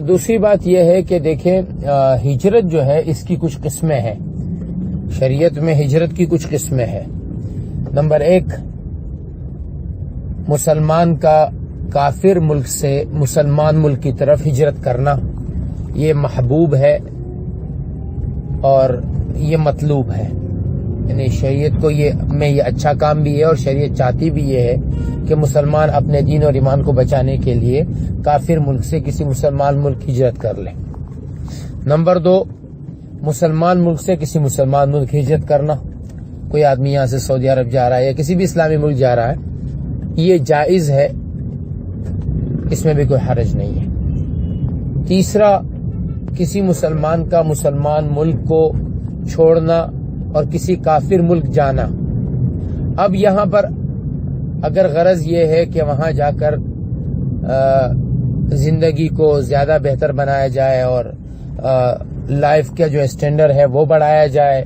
دوسری بات یہ ہے کہ دیکھیں ہجرت جو ہے اس کی کچھ قسمیں ہیں، شریعت میں ہجرت کی کچھ قسمیں ہیں۔ نمبر 1، مسلمان کا کافر ملک سے مسلمان ملک کی طرف ہجرت کرنا، یہ محبوب ہے اور یہ مطلوب ہے، یعنی شریعت کو یہ اچھا کام بھی ہے اور شریعت چاہتی بھی یہ ہے کہ مسلمان اپنے دین اور ایمان کو بچانے کے لیے کافر ملک سے کسی مسلمان ملک ہجرت کر لیں۔ نمبر 2، مسلمان ملک سے کسی مسلمان ملک ہجرت کرنا، کوئی آدمی یہاں سے سعودی عرب جا رہا ہے یا کسی بھی اسلامی ملک جا رہا ہے، یہ جائز ہے، اس میں بھی کوئی حرج نہیں ہے۔ تیسرا، کسی مسلمان کا مسلمان ملک کو چھوڑنا اور کسی کافر ملک جانا۔ اب یہاں پر اگر غرض یہ ہے کہ وہاں جا کر زندگی کو زیادہ بہتر بنایا جائے اور لائف کا جو اسٹینڈرڈ ہے وہ بڑھایا جائے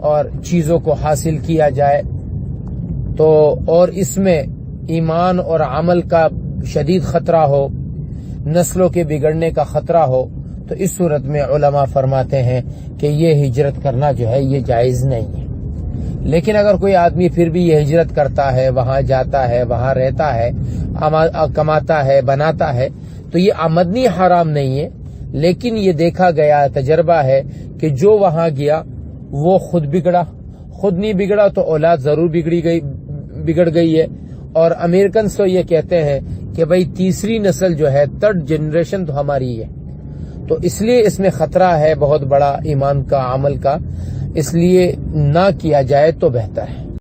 اور چیزوں کو حاصل کیا جائے، تو اور اس میں ایمان اور عمل کا شدید خطرہ ہو، نسلوں کے بگڑنے کا خطرہ ہو، تو اس صورت میں علماء فرماتے ہیں کہ یہ ہجرت کرنا جو ہے یہ جائز نہیں ہے۔ لیکن اگر کوئی آدمی پھر بھی یہ ہجرت کرتا ہے، وہاں جاتا ہے، وہاں رہتا ہے، کماتا ہے، بناتا ہے، تو یہ آمدنی حرام نہیں ہے، لیکن یہ دیکھا گیا تجربہ ہے کہ جو وہاں گیا وہ خود بگڑا، خود نہیں بگڑا تو اولاد ضرور بگڑ گئی ہے۔ اور امریکنز تو یہ کہتے ہیں کہ بھئی تیسری نسل جو ہے، 3rd جنریشن تو ہماری ہے، تو اس لیے اس میں خطرہ ہے بہت بڑا ایمان کا، عمل کا، اس لیے نہ کیا جائے تو بہتر ہے۔